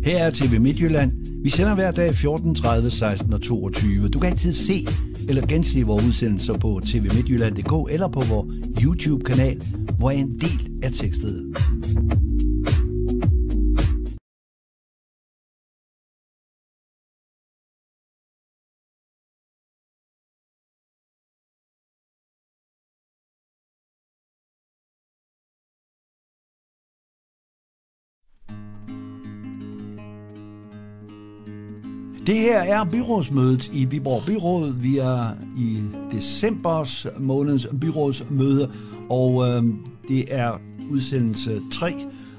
Her er TV Midtjylland. Vi sender hver dag 14.30, 16 og 22. Du kan altid se eller gense vores udsendelser på tvmidtjylland.dk eller på vores YouTube-kanal, hvor er en del af tekstet. Det her er byrådsmødet i Viborg Byråd. Vi er i decembers månedens byrådsmøde, og det er udsendelse 3,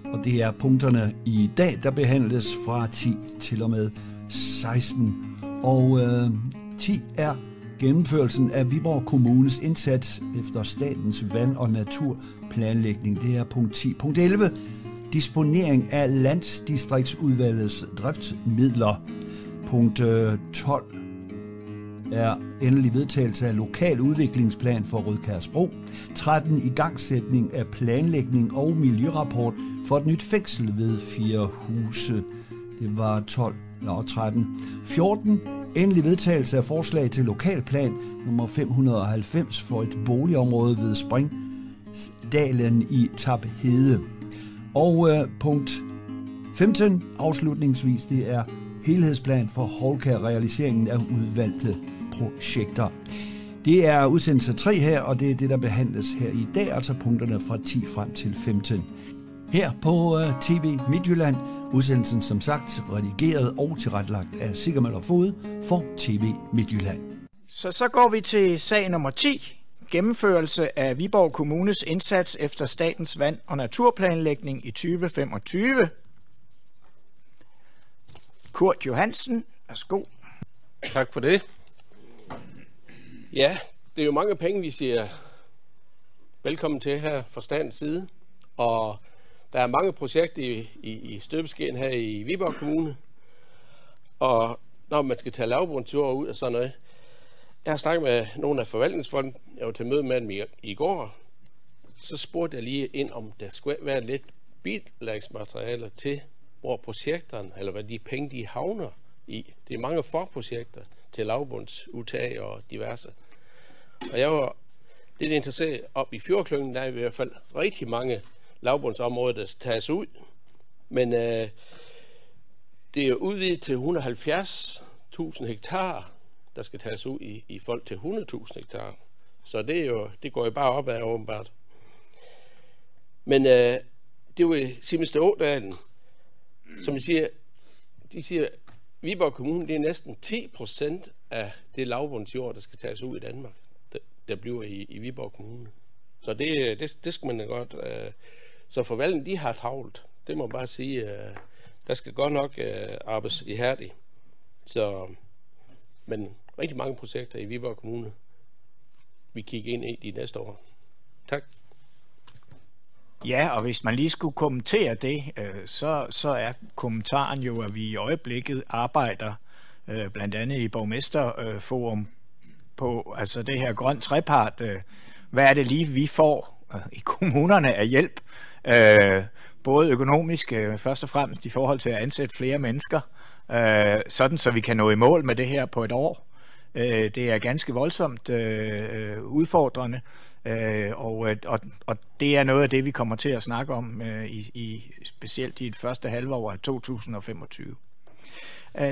og det er punkterne i dag, der behandles fra 10 til og med 16. Og 10 er gennemførelsen af Viborg Kommunes indsats efter statens vand- og naturplanlægning. Det er punkt 10. Punkt 11. Disponering af Landdistriktsudvalgets driftsmidler. Punkt 12 er endelig vedtagelse af lokal udviklingsplan for Rødkærsbro. 13. Igangsætning af planlægning og miljørapport for et nyt fængsel ved 4 huse. Det var 12 og 13. 14. Endelig vedtagelse af forslag til lokalplan nummer 590 for et boligområde ved Springdalen i Taphede. Og punkt 15 afslutningsvis, det er helhedsplan for Holkær-realiseringen af udvalgte projekter. Det er udsendelse 3 her, og det er det, der behandles her i dag, altså punkterne fra 10 frem til 15. Her på TV Midtjylland, udsendelsen som sagt redigeret og tilrettelagt af Sigurd Fod for TV Midtjylland. Så går vi til sag nummer 10. Gennemførelse af Viborg Kommunes indsats efter statens vand- og naturplanlægning i 2025. Kurt Johansen, værsgo. Tak for det. Ja, det er jo mange penge, vi siger velkommen til her fra statens side. Og der er mange projekter i støbeskeen her i Viborg Kommune. Og når man skal tage lavbundsjord ud og sådan noget. Jeg har snakket med nogle af forvaltningsfolkene. Jeg var til møde med dem i går. Så spurgte jeg lige ind, om der skulle være lidt bidragsmaterialer til, hvor projekterne, eller hvad de penge, de havner i. Det er mange forprojekter til lavbundsudtag og diverse. Og jeg var lidt interesseret op i Fjordklyngen, der er i hvert fald rigtig mange lavbundsområder, der tages ud. Men det er jo udvidet til 170.000 hektar, der skal tages ud i folk til 100.000 hektar. Så det går jo bare opad åbenbart. Men det var i Simmenste Ådalen, som de siger, Viborg Kommune, det er næsten 10% af det lavbundsjord, der skal tages ud i Danmark, der bliver i Viborg Kommune. Så det skal man da godt. Så forvaltningen, de har travlt. Det må man bare sige. Der skal godt nok arbejdes ihærdigt. Men rigtig mange projekter i Viborg Kommune, vi kigger ind i de næste år. Tak. Ja, og hvis man lige skulle kommentere det, så er kommentaren jo, at vi i øjeblikket arbejder blandt andet i Borgmesterforum på altså det her grøn trepart. Hvad er det lige, vi får i kommunerne af hjælp? Både økonomisk, først og fremmest i forhold til at ansætte flere mennesker, sådan så vi kan nå i mål med det her på et år. Det er ganske voldsomt udfordrende. Og det er noget af det, vi kommer til at snakke om specielt i det første halvår af 2025.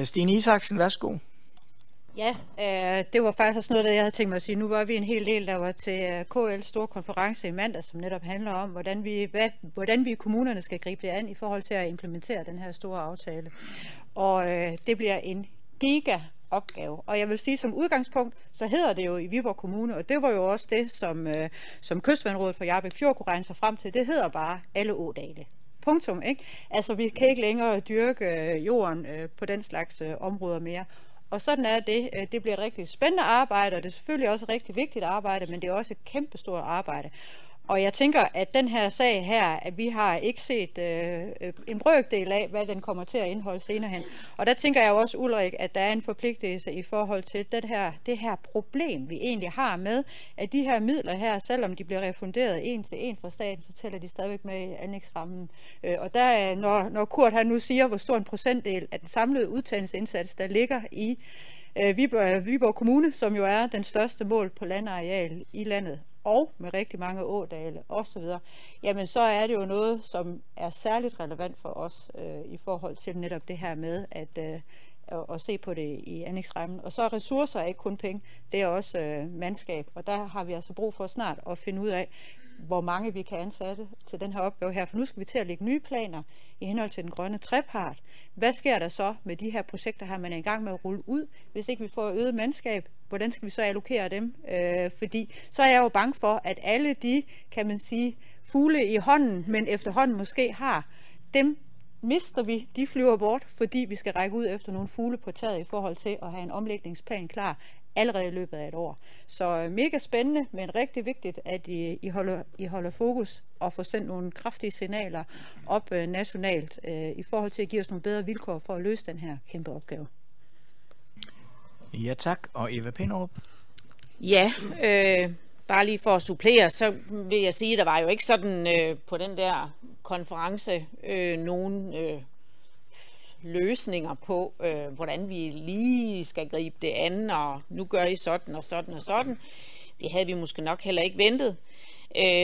Stine Isaksen, værsgo. Ja, det var faktisk også noget, jeg havde tænkt mig at sige. Nu var vi en hel del, der var til KL's store konference i mandag, som netop handler om, hvordan vi i kommunerne skal gribe det an i forhold til at implementere den her store aftale. Og det bliver en opgave. Og jeg vil sige, som udgangspunkt, så hedder det jo i Viborg Kommune, og det var jo også det, som Kystvandrådet for Hjarbæk Fjord kunne regne sig frem til. Det hedder bare alle ådale. Punktum, ikke? Altså, vi kan ikke længere dyrke jorden på den slags områder mere. Og sådan er det. Det bliver et rigtig spændende arbejde, og det er selvfølgelig også et rigtig vigtigt arbejde, men det er også et kæmpestort arbejde. Og jeg tænker, at den her sag her, at vi har ikke set en brøkdel af, hvad den kommer til at indeholde senere hen. Og der tænker jeg jo også, Ulrik, at der er en forpligtelse i forhold til det her problem, vi egentlig har med, at de her midler her, selvom de bliver refunderet en til en fra staten, så tæller de stadigvæk med i anlægsrammen. Og der, når Kurt han nu siger, hvor stor en procentdel af den samlede udtagningsindsats, der ligger i Viborg Kommune, som jo er den største mål på landareal i landet, og med rigtig mange ådale osv., jamen så er det jo noget, som er særligt relevant for os i forhold til netop det her med at se på det i anlægsrammen. Og så ressourcer er ikke kun penge, det er også mandskab, og der har vi altså brug for snart at finde ud af, hvor mange vi kan ansætte til den her opgave her, for nu skal vi til at lægge nye planer i henhold til den grønne trepart. Hvad sker der så med de her projekter her, man er i gang med at rulle ud, hvis ikke vi får øget mandskab? Hvordan skal vi så allokere dem? Fordi så er jeg jo bange for, at alle de, kan man sige, fugle i hånden, men efterhånden måske har, dem mister vi, de flyver bort, fordi vi skal række ud efter nogle fugle på taget i forhold til at have en omlægningsplan klar allerede i løbet af et år. Så mega spændende, men rigtig vigtigt, at I holder fokus og får sendt nogle kraftige signaler op nationalt i forhold til at give os nogle bedre vilkår for at løse den her kæmpe opgave. Ja tak, og Eva Pinderup. Ja, bare lige for at supplere, så vil jeg sige, at der var jo ikke sådan på den der konference nogen løsninger på, hvordan vi lige skal gribe det an, og nu gør I sådan og sådan og sådan. Det havde vi måske nok heller ikke ventet.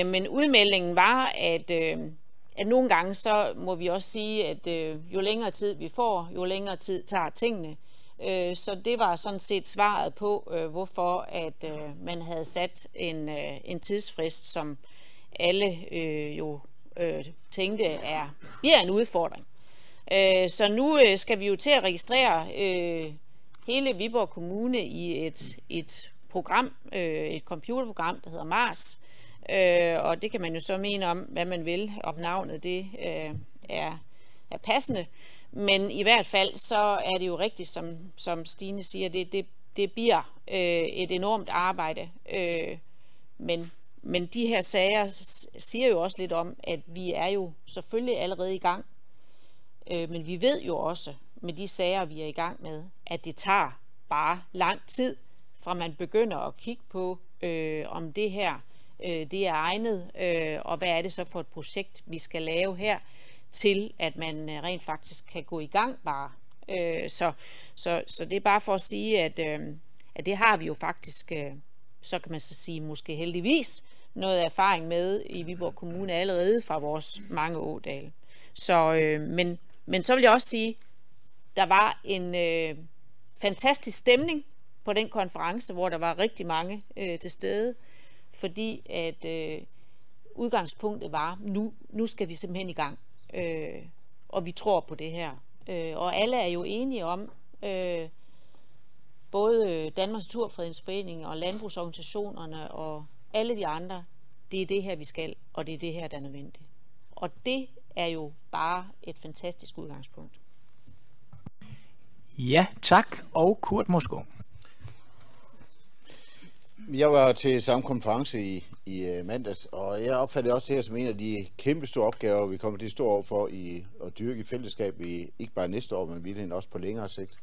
Men udmeldingen var, at nogle gange så må vi også sige, at jo længere tid vi får, jo længere tid tager tingene. Så det var sådan set svaret på, hvorfor at man havde sat en tidsfrist, som alle jo tænkte bliver en udfordring. Så nu skal vi jo til at registrere hele Viborg Kommune i et program, et computerprogram, der hedder Mars. Og det kan man jo så mene om, hvad man vil, om navnet det er passende. Men i hvert fald så er det jo rigtigt, som Stine siger, det bliver et enormt arbejde. Men de her sager siger jo også lidt om, at vi er jo selvfølgelig allerede i gang. Men vi ved jo også, med de sager, vi er i gang med, at det tager bare lang tid, fra man begynder at kigge på, om det her det er egnet, og hvad er det så for et projekt, vi skal lave her, til at man rent faktisk kan gå i gang bare. Så det er bare for at sige, at det har vi jo faktisk, så kan man så sige, måske heldigvis, noget erfaring med i Viborg Kommune allerede fra vores mange ådale. Så, men så vil jeg også sige, der var en fantastisk stemning på den konference, hvor der var rigtig mange til stede, fordi at udgangspunktet var, nu skal vi simpelthen i gang, og vi tror på det her. Og alle er jo enige om, både Danmarks Naturfredningsforening og landbrugsorganisationerne og alle de andre, det er det her, vi skal, og det er det her, der er nødvendigt. Og det er jo bare et fantastisk udgangspunkt. Ja, tak. Og Kurt Moskov. Jeg var til samme konference i mandags, og jeg opfatter også det her som en af de kæmpe store opgaver, vi kommer til at stå over for at dyrke i fællesskab, ikke bare næste år, men virkelig også på længere sigt.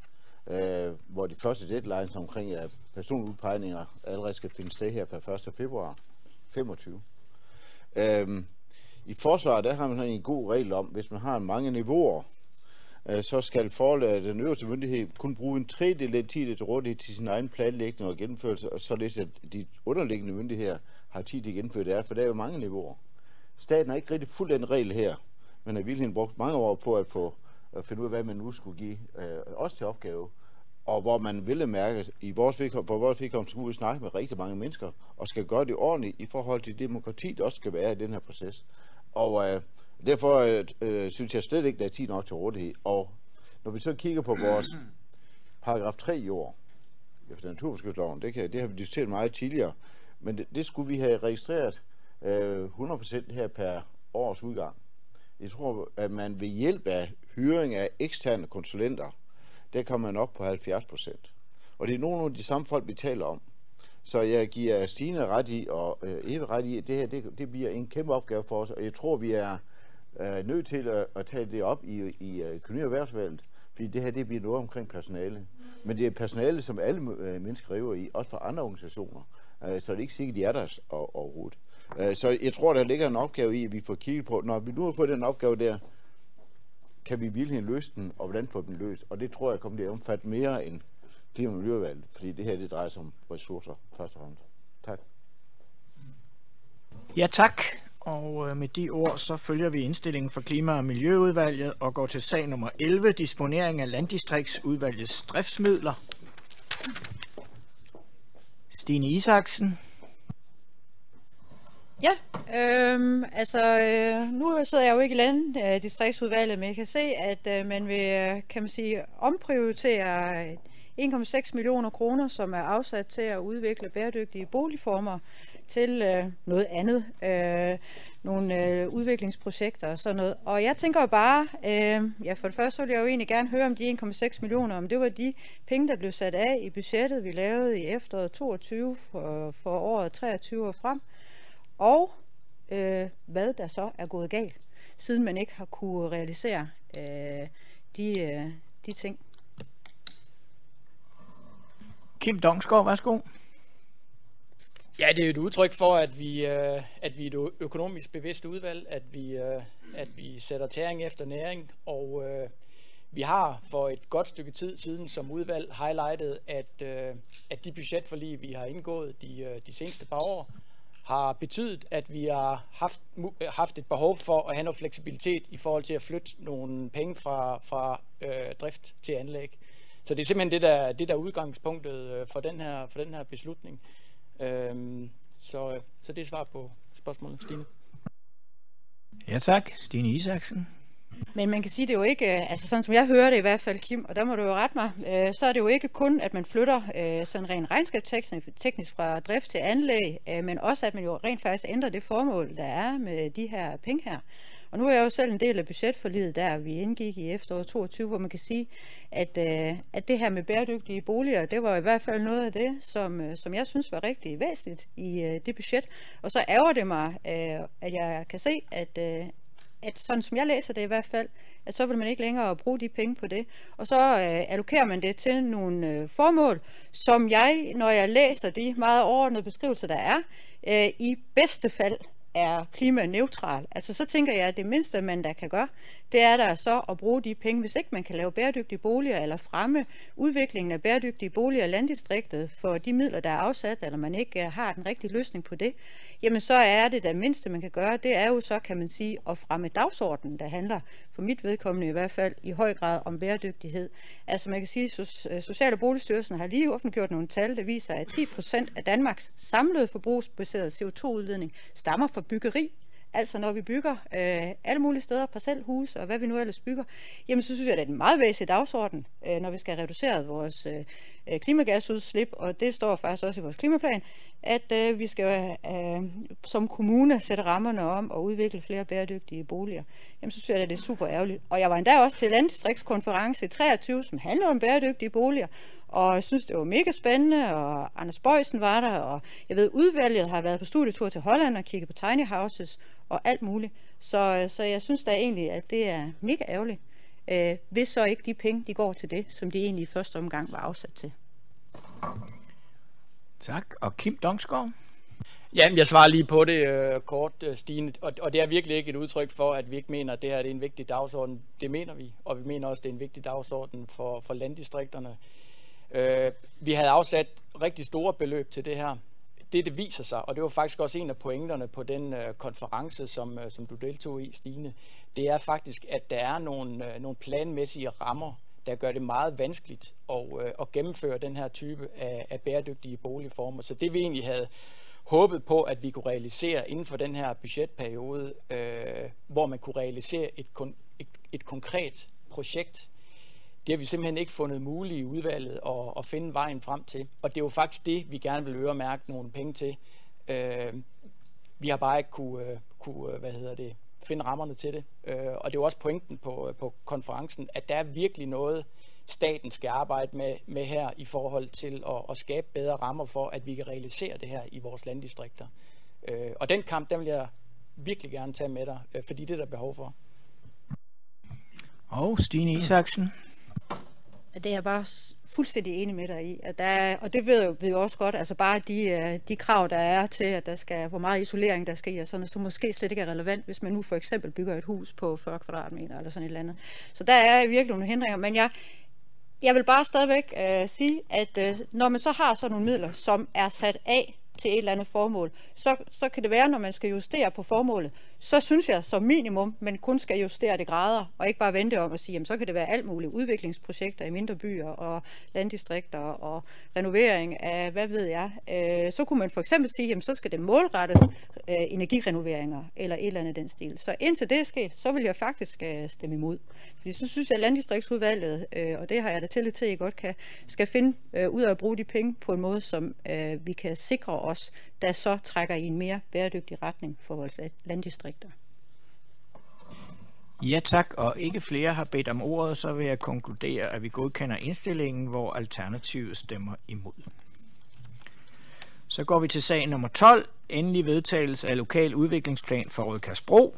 Hvor de første deadlines omkring personudpegninger allerede skal finde sted her per 1. februar 2025. I forsvaret, der har man en god regel om, hvis man har mange niveauer, så skal den øverste myndighed kun bruge en tredjedel af tiden til rådighed til sin egen planlægning og gennemførelse, og således at de underliggende myndigheder har tid til at gennemføre det, for der er jo mange niveauer. Staten har ikke rigtig fuldt den regel her, men har virkelig brugt mange år på at finde ud af, hvad man nu skulle give os til opgave, og hvor man ville mærke, for vores vedkommende skal ud og snakke med rigtig mange mennesker, og skal gøre det ordentligt i forhold til demokrati, der også skal være i den her proces. Og derfor synes jeg slet ikke, der er tid nok til rådighed. Og når vi så kigger på vores paragraf 3 i år, efter naturbeskyttelsesloven, det har vi diskuteret meget tidligere, men det skulle vi have registreret 100% her per års udgang. Jeg tror, at man ved hjælp af hyring af eksterne konsulenter, der kommer man op på 70%. Og det er nogle af de samme folk, vi taler om. Så jeg giver Stine ret i, og Eva ret i, at det her det bliver en kæmpe opgave for os, og jeg tror, vi er nødt til at tage det op i økonomi- og erhvervsvalget, fordi det her det bliver noget omkring personale. Men det er personale, som alle mennesker river i, også fra andre organisationer, så det er ikke sikkert, de er der overhovedet. Så jeg tror, der ligger en opgave i, at vi får kigget på, når vi nu har fået den opgave der, kan vi virkelig løse den, og hvordan får den løst? Og det tror jeg kommer til at omfatte mere end klima- og miljøvalget, fordi det her det drejer sig om ressourcer først og fremmest. Tak. Ja, tak. Og med de ord, så følger vi indstillingen for Klima- og Miljøudvalget og går til sag nummer 11, disponering af Landdistriktsudvalgets driftsmidler. Stine Isaksen. Ja, nu sidder jeg jo ikke i Landdistriktsudvalget, men jeg kan se, at man vil, kan man sige, omprioritere 1,6 millioner kroner, som er afsat til at udvikle bæredygtige boligformer til noget andet, nogle udviklingsprojekter og sådan noget. Og jeg tænker jo bare, for det første så vil jeg jo egentlig gerne høre om de 1,6 millioner, om det var de penge, der blev sat af i budgettet, vi lavede i efteråret 22 for året 23 og frem, og hvad der så er gået galt, siden man ikke har kunne realisere de ting. Kim Donsgaard, værsgo. Ja, det er et udtryk for, at vi er et økonomisk bevidst udvalg, at vi sætter tæring efter næring, og vi har for et godt stykke tid siden som udvalg highlightet, at de budgetforlig, vi har indgået de seneste par år, har betydet, at vi har haft et behov for at have noget fleksibilitet i forhold til at flytte nogle penge fra drift til anlæg. Så det er simpelthen det der er udgangspunktet for den her beslutning. Så det er svar på spørgsmålet, Stine. Ja tak, Stine Isaksen. Men man kan sige, det er jo ikke, altså sådan som jeg hører det i hvert fald, Kim, og der må du jo rette mig, så er det jo ikke kun, at man flytter sådan rent regnskabsteknisk fra drift til anlæg, men også, at man jo rent faktisk ændrer det formål, der er med de her penge her. Og nu er jeg jo selv en del af budgetforliget, der vi indgik i efteråret 22, hvor man kan sige, at det her med bæredygtige boliger, det var i hvert fald noget af det, som jeg synes var rigtig væsentligt i det budget. Og så ærger det mig, at jeg kan se, at sådan som jeg læser det i hvert fald, at så vil man ikke længere bruge de penge på det. Og så allokerer man det til nogle formål, som jeg, når jeg læser de meget overordnede beskrivelser, der er, i bedste fald er klimaneutral. Altså så tænker jeg, at det mindste, man der kan gøre, det er der så at bruge de penge, hvis ikke man kan lave bæredygtige boliger eller fremme udviklingen af bæredygtige boliger i landdistriktet for de midler, der er afsat, eller man ikke har den rigtige løsning på det, jamen så er det mindste, man kan gøre, det er jo så, kan man sige, at fremme dagsordenen, der handler for mit vedkommende i hvert fald i høj grad om bæredygtighed. Altså man kan sige, at Social- og Boligstyrelsen har lige offentliggjort nogle tal, der viser, at 10% af Danmarks samlede forbrugsbaserede CO2-udledning stammer fra byggeri. Altså når vi bygger alle mulige steder, parcelhus og hvad vi nu ellers bygger, jamen så synes jeg, at det er en meget væsentlig dagsorden, når vi skal have reduceret vores klimagasudslip, og det står faktisk også i vores klimaplan, at vi skal som kommune sætte rammerne om at udvikle flere bæredygtige boliger. Jamen så synes jeg, at det er super ærgerligt. Og jeg var endda også til landdistriktskonference i 23, som handlede om bæredygtige boliger, og jeg synes, det var mega spændende, og Anders Bøjsen var der, og jeg ved, udvalget har været på studietur til Holland og kigget på tiny houses og alt muligt. Så jeg synes da egentlig, at det er mega ærgerligt, hvis så ikke de penge, de går til det, som de egentlig i første omgang var afsat til. Tak. Og Kim Donsgaard? Jamen, jeg svarer lige på det kort, Stine, og det er virkelig ikke et udtryk for, at vi ikke mener, at det her er en vigtig dagsorden. Det mener vi, og vi mener også, at det er en vigtig dagsorden for landdistrikterne. Vi havde afsat rigtig store beløb til det her. Det viser sig, og det var faktisk også en af pointerne på den konference, som du deltog i, Stine, det er faktisk, at der er nogle planmæssige rammer, der gør det meget vanskeligt at gennemføre den her type af bæredygtige boligformer. Så det vi egentlig havde håbet på, at vi kunne realisere inden for den her budgetperiode, hvor man kunne realisere et konkret projekt, det har vi simpelthen ikke fundet muligt i udvalget at finde vejen frem til. Og det er jo faktisk det, vi gerne vil øremærke nogle penge til. Vi har bare ikke kunne finde rammerne til det. Og det er jo også pointen på konferencen, at der er virkelig noget, staten skal arbejde med her i forhold til at skabe bedre rammer for, at vi kan realisere det her i vores landdistrikter. Og den kamp, den vil jeg virkelig gerne tage med dig, fordi det er der behov for. Og Stine Isaksen. Det er jeg bare fuldstændig enig med dig i. At og det ved vi jo også godt, altså bare de krav, der er til, at der skal, hvor meget isolering der skal i, og sådan, så måske slet ikke er relevant, hvis man nu for eksempel bygger et hus på 40 kvadratmeter eller sådan et eller andet. Så der er virkelig nogle hindringer, men jeg vil bare stadigvæk sige, at når man så har sådan nogle midler, som er sat af til et eller andet formål, så kan det være, når man skal justere på formålet, så synes jeg som minimum, man kun skal justere det grader, og ikke bare vente om at sige, jamen så kan det være alt muligt udviklingsprojekter i mindre byer og landdistrikter og renovering af, hvad ved jeg. Så kunne man for eksempel sige, jamen så skal det målrettes energirenoveringer eller et eller andet den stil. Så indtil det er sket, så vil jeg faktisk stemme imod. Fordi så synes jeg, at landdistriktsudvalget, og det har jeg da tillid til, at I godt skal finde ud af at bruge de penge på en måde, som vi kan sikre os, der så trækker i en mere bæredygtig retning for vores landdistrikter. Ja tak, og ikke flere har bedt om ordet, så vil jeg konkludere, at vi godkender indstillingen, hvor Alternativet stemmer imod. Så går vi til sag nummer 12, endelig vedtagelse af lokal udviklingsplan for Rødkærsbro.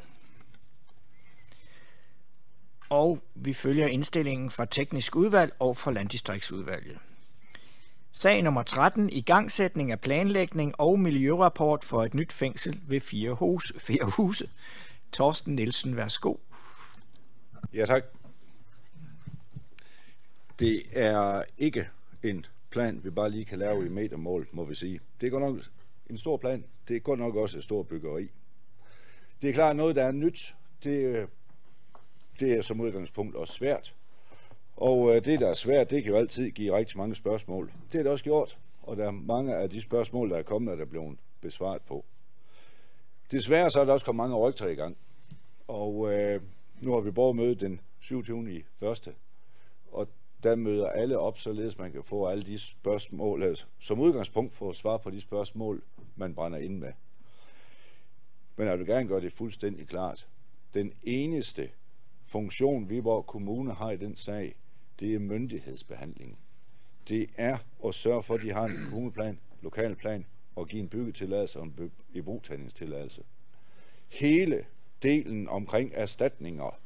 Og vi følger indstillingen fra teknisk udvalg og fra landdistriktsudvalget. Sag nummer 13, igangsætning af planlægning og miljørapport for et nyt fængsel ved Fjerhuse. Torsten Nielsen, værsgo. Ja, tak. Det er ikke en plan, vi bare lige kan lave i metermål, må vi sige. Det er godt nok en stor plan. Det er godt nok også et stort byggeri. Det er klart noget, der er nyt. Det er som udgangspunkt også svært. Og det, der er svært, det kan jo altid give rigtig mange spørgsmål. Det er det også gjort, og der er mange af de spørgsmål, der er kommet, der er blevet besvaret på. Desværre så er der også kommet mange rygter i gang. Og nu har vi borgermøde den 27.1. Og der møder alle op, således man kan få alle de spørgsmål, altså, som udgangspunkt for at svare på de spørgsmål, man brænder ind med. Men jeg vil gerne gøre det fuldstændig klart. Den eneste funktion, Viborg Kommune har i den sag, det er myndighedsbehandling. Det er at sørge for, at de har en kommuneplan, lokalplan, og give en byggetilladelse og en ibrugtagningstilladelse. Hele delen omkring erstatninger,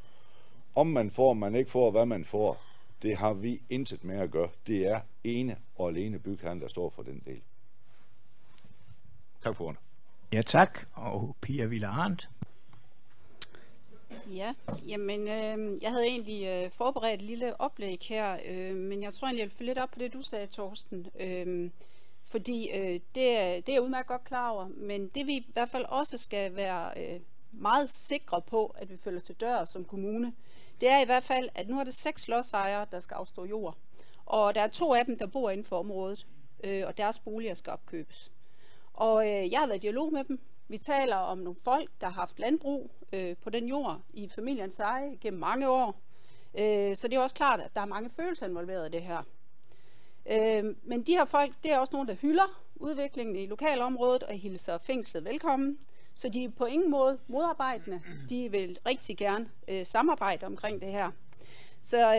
om man får, man ikke får, hvad man får, det har vi intet med at gøre. Det er ene og alene bygherren, der står for den del. Tak for ordet. Ja tak, og Pia Viller-Arndt. Ja, jamen jeg havde egentlig forberedt et lille oplæg her, men jeg tror egentlig, jeg vil følge lidt op på det, du sagde, Torsten. Fordi det er jeg udmærket godt klar over, men det vi i hvert fald også skal være meget sikre på, at vi følger til dør som kommune, det er i hvert fald, at nu er det 6 lodsejere, der skal afstå jord. Og der er 2 af dem, der bor inden for området, og deres boliger skal opkøbes. Og jeg har været i dialog med dem. Vi taler om nogle folk, der har haft landbrug på den jord i familiens eje gennem mange år. Så det er også klart, at der er mange følelser involveret i det her. Men de her folk, det er også nogle, der hylder udviklingen i lokalområdet og hilser fængslet velkommen. Så de er på ingen måde modarbejdende. De vil rigtig gerne samarbejde omkring det her. Så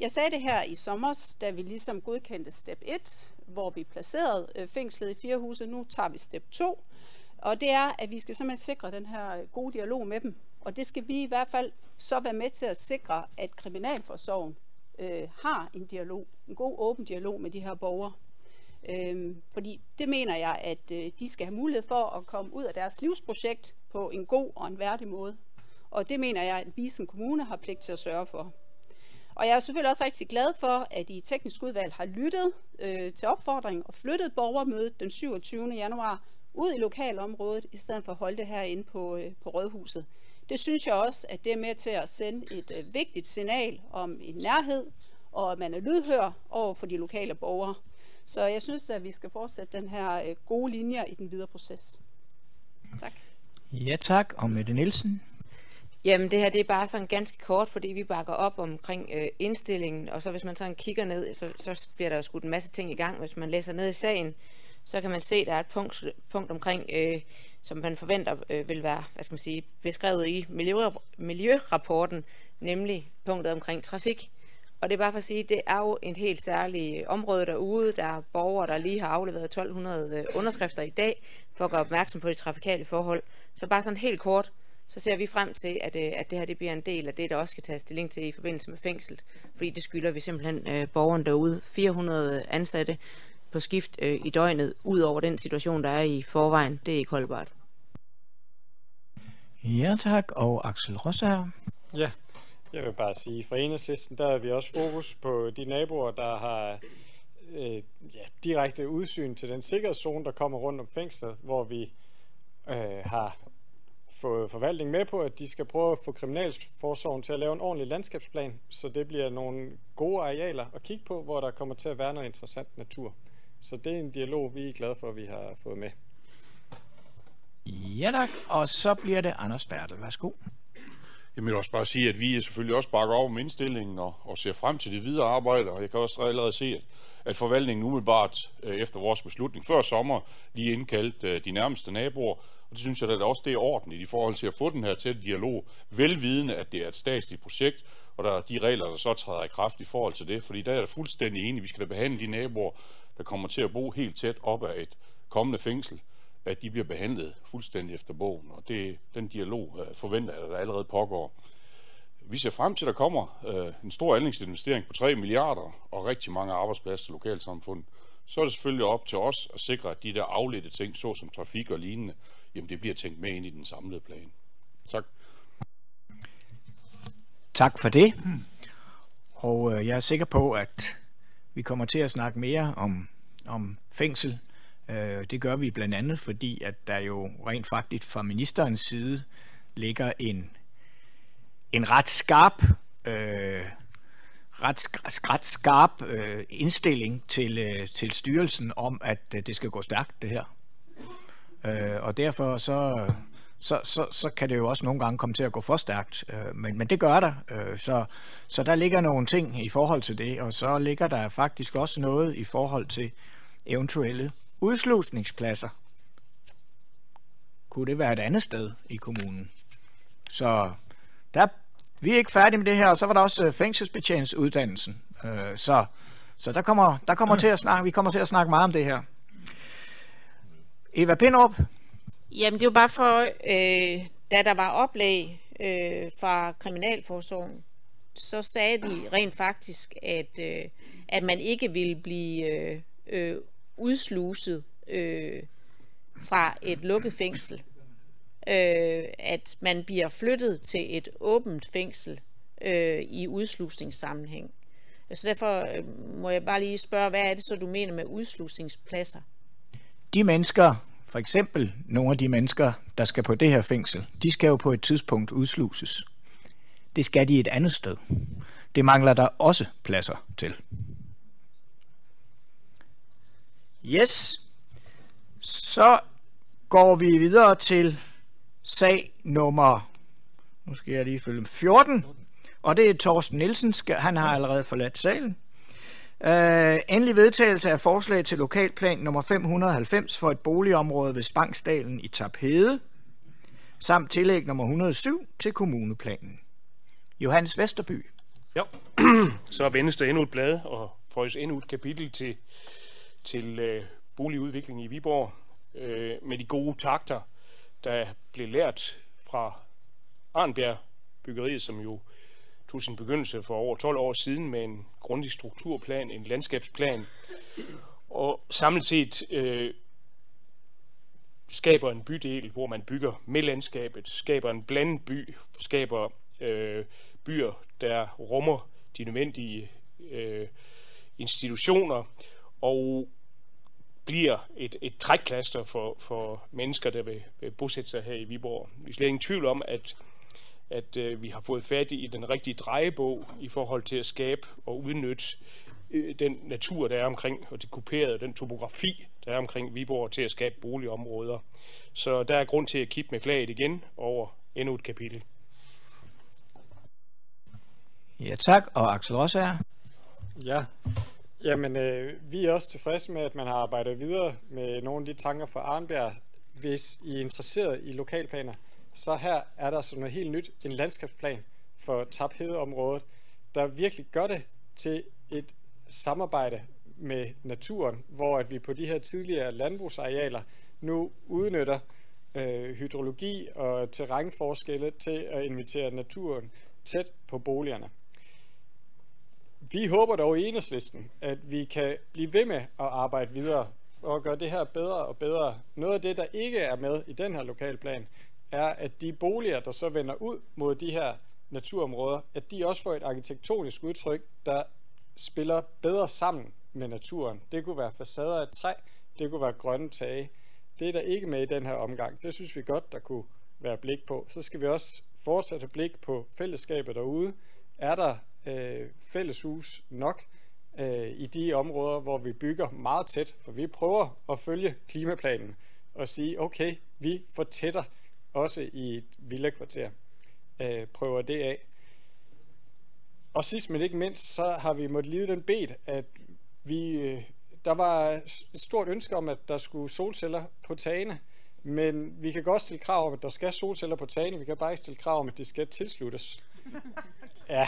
jeg sagde det her i sommer, da vi ligesom godkendte step 1, hvor vi placerede fængslet i Fjerhuse. Nu tager vi step 2. Og det er, at vi skal simpelthen sikre den her gode dialog med dem. Og det skal vi i hvert fald så være med til at sikre, at Kriminalforsorgen har en dialog, en god åben dialog med de her borgere. Fordi det mener jeg, at de skal have mulighed for at komme ud af deres livsprojekt på en god og en værdig måde. Og det mener jeg, at vi som kommune har pligt til at sørge for. Og jeg er selvfølgelig også rigtig glad for, at I teknisk udvalg har lyttet til opfordringen og flyttet borgermødet den 27. januar ud i lokalområdet, i stedet for at holde det herinde på Rådhuset. Det synes jeg også, at det er med til at sende et vigtigt signal om en nærhed, og at man er lydhør over for de lokale borgere. Så jeg synes, at vi skal fortsætte den her gode linje i den videre proces. Tak. Ja tak, og Mette Nielsen. Jamen det her, det er bare sådan ganske kort, fordi vi bakker op omkring indstillingen, og så hvis man sådan kigger ned, så bliver der jo skudt en masse ting i gang. Hvis man læser ned i sagen, så kan man se, at der er et punkt omkring, som man forventer vil være, hvad skal man sige, beskrevet i miljørapporten, nemlig punktet omkring trafik. Og det er bare for at sige, det er jo et helt særligt område derude. Der er borgere, der lige har afleveret 1200 underskrifter i dag for at gøre opmærksom på de trafikale forhold. Så bare sådan helt kort, så ser vi frem til, at det her det bliver en del af det, der også skal tages stilling til i forbindelse med fængslet. Fordi det skylder vi simpelthen borgeren derude. 400 ansatte på skift i døgnet, ud over den situation, der er i forvejen. Det er ikke holdbart. Ja tak, og Axel Rossager. Ja, jeg vil bare sige, fra Enhedslisten, der er vi også fokus på de naboer, der har direkte udsyn til den sikkerhedszone, der kommer rundt om fængslet, hvor vi har fået forvaltningen med på, at de skal prøve at få kriminalforsorgen til at lave en ordentlig landskabsplan, så det bliver nogle gode arealer at kigge på, hvor der kommer til at være noget interessant natur. Så det er en dialog, vi er glade for, at vi har fået med. Ja tak, og så bliver det Anders Bertel. Værsgo. Jeg vil også bare sige, at vi selvfølgelig også bakker over med indstillingen og ser frem til det videre arbejde, og jeg kan også allerede se, at forvaltningen umiddelbart efter vores beslutning før sommer lige indkaldt de nærmeste naboer, og det synes jeg da også det er ordentligt i forhold til at få den her tætte dialog, velvidende at det er et statsligt projekt, og der er de regler, der så træder i kraft i forhold til det, fordi der er jeg fuldstændig enig, vi skal da behandle de naboer, der kommer til at bo helt tæt op ad et kommende fængsel, at de bliver behandlet fuldstændig efter bogen, og den dialog forventer jeg, der allerede pågår. Vi ser frem til, at der kommer en stor anlægsinvestering på 3 milliarder og rigtig mange arbejdspladser til lokalsamfundet. Så er det selvfølgelig op til os at sikre, at de der afledte ting, såsom trafik og lignende, jamen det bliver tænkt med ind i den samlede plan. Tak. Tak for det. Og jeg er sikker på, at vi kommer til at snakke mere om fængsel. Det gør vi blandt andet, fordi at der jo rent faktisk fra ministerens side ligger en ret skarp indstilling til styrelsen om, at det skal gå stærkt, det her. Og derfor så kan det jo også nogle gange komme til at gå for stærkt, men det gør der. Så der ligger nogle ting i forhold til det, og så ligger der faktisk også noget i forhold til eventuelle udslusningspladser. Kunne det være et andet sted i kommunen? Så vi er ikke færdige med det her, og så var der også fængselsbetjeningsuddannelsen. Så der kommer til at snakke, vi kommer til at snakke meget om det her. Eva Pinderup? Jamen det var bare for, da der var oplæg fra Kriminalforsorgen, så sagde de rent faktisk, at man ikke ville blive udsluset fra et lukket fængsel. At man bliver flyttet til et åbent fængsel i udslusningssammenhæng. Så derfor må jeg bare lige spørge, hvad er det så, du mener med udslusningspladser? De mennesker, for eksempel nogle af de mennesker, der skal på det her fængsel, de skal jo på et tidspunkt udsluses. Det skal de et andet sted. Det mangler der også pladser til. Yes. Så går vi videre til sag nummer, nu skal jeg lige følge 14, og det er Torsten Nielsen, han har allerede forladt salen. Endelig vedtagelse af forslag til lokalplan nummer 590 for et boligområde ved Spangsdalen i Taphede, samt tillæg nummer 107 til kommuneplanen. Johannes Vesterby. Ja, så vendes der endnu et blad og føjes endnu et kapitel til boligudvikling i Viborg med de gode takter, der blev lært fra Arnbjerg byggeriet, som jo tog sin begyndelse for over 12 år siden med en grundig strukturplan, en landskabsplan, og samlet set skaber en bydel, hvor man bygger med landskabet, skaber en blandet by, skaber byer, der rummer de nødvendige institutioner, og bliver et trækkluster for mennesker, der vil bosætte sig her i Viborg. Vi er slet ingen tvivl om, at vi har fået fat i den rigtige drejebog i forhold til at skabe og udnytte den natur, der er omkring, og det kuperede, den topografi, der er omkring Viborg, til at skabe boligområder. Så der er grund til at kippe med flaget igen over endnu et kapitel. Ja tak, og Axel Rossager. Ja, jamen vi er også tilfredse med, at man har arbejdet videre med nogle af de tanker fra Arnbjerg. Hvis I er interesseret i lokalplaner, så her er der sådan noget helt nyt, en landskabsplan for Taphedeområdet, der virkelig gør det til et samarbejde med naturen, hvor at vi på de her tidligere landbrugsarealer nu udnytter hydrologi og terrænforskelle til at invitere naturen tæt på boligerne. Vi håber dog i Enhedslisten, at vi kan blive ved med at arbejde videre og gøre det her bedre og bedre. Noget af det, der ikke er med i den her lokalplan, er, at de boliger, der så vender ud mod de her naturområder, at de også får et arkitektonisk udtryk, der spiller bedre sammen med naturen. Det kunne være facader af træ, det kunne være grønne tage. Det er der ikke med i den her omgang. Det synes vi godt, der kunne være blik på. Så skal vi også fortsætte blik på fællesskabet derude. Er der fælleshus nok i de områder, hvor vi bygger meget tæt? For vi prøver at følge klimaplanen og sige, okay, vi fortætter også i et villakvarter. Prøver det af. Og sidst men ikke mindst, så har vi måttet lide den bed, at der var et stort ønske om, at der skulle solceller på tagene, men vi kan godt stille krav om, at der skal solceller på tagene, vi kan bare ikke stille krav om, at det skal tilsluttes. Ja.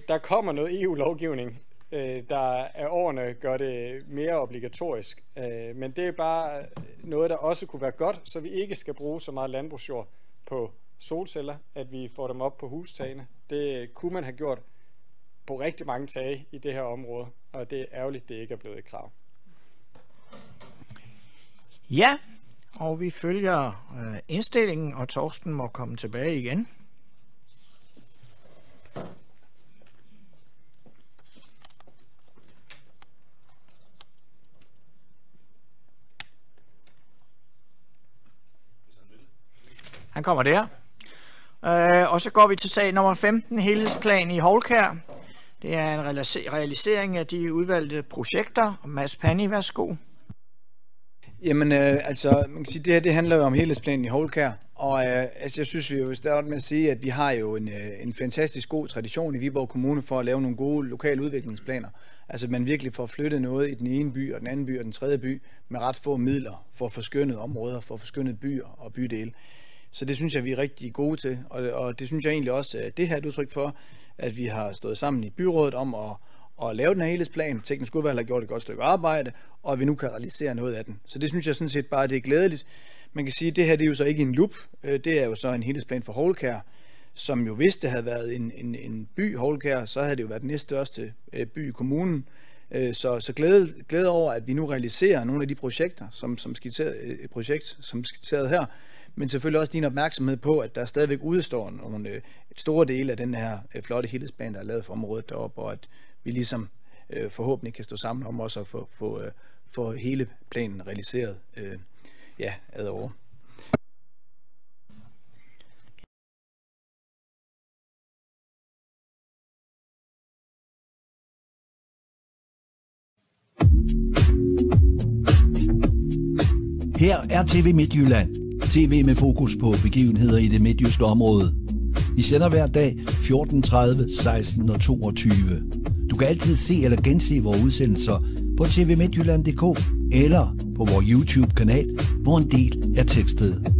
Der kommer noget EU-lovgivning, der af årene gør det mere obligatorisk, men det er bare noget, der også kunne være godt, så vi ikke skal bruge så meget landbrugsjord på solceller, at vi får dem op på hustagene. Det kunne man have gjort på rigtig mange tage i det her område, og det er ærgerligt, det ikke er blevet et krav. Ja, og vi følger indstillingen, og Torsten må komme tilbage igen. Han kommer der. Og så går vi til sag nummer 15, helhedsplan i Houlkær. Det er en realisering af de udvalgte projekter. Mads Panni, værsgo. Jamen, altså, man kan sige, det her det handler jo om helhedsplanen i Houlkær. Og altså, jeg synes, vi jo vil starte med at sige, at vi har jo en fantastisk god tradition i Viborg Kommune for at lave nogle gode lokale udviklingsplaner. Altså, man virkelig får flyttet noget i den ene by og den anden by og den tredje by med ret få midler for forskønnede områder, for forskønnede byer og bydele. Så det synes jeg, vi er rigtig gode til, og det synes jeg egentlig også, at det her er et udtryk for, at vi har stået sammen i byrådet om at lave den her helhedsplan. Teknisk udvalg har gjort et godt stykke arbejde, og at vi nu kan realisere noget af den. Så det synes jeg sådan set bare, det er glædeligt. Man kan sige, at det her det er jo så ikke en lup, det er jo så en helhedsplan for Houlkær, som jo hvis det havde været en by, Houlkær, så havde det jo været den næststørste by i kommunen. Så glæde over, at vi nu realiserer nogle af de projekter, som skitseret her, men selvfølgelig også din opmærksomhed på, at der stadigvæk udestår nogle store dele af den her flotte helhedsplan, der er lavet for området deroppe, og at vi ligesom forhåbentlig kan stå sammen om også at få hele planen realiseret ad over. Her er TV Midtjylland. TV med fokus på begivenheder i det midtjyske område. Vi sender hver dag 14:30, 16 og 22. Du kan altid se eller gense vores udsendelser på tvmidtjylland.dk eller på vores YouTube-kanal, hvor en del er tekstet.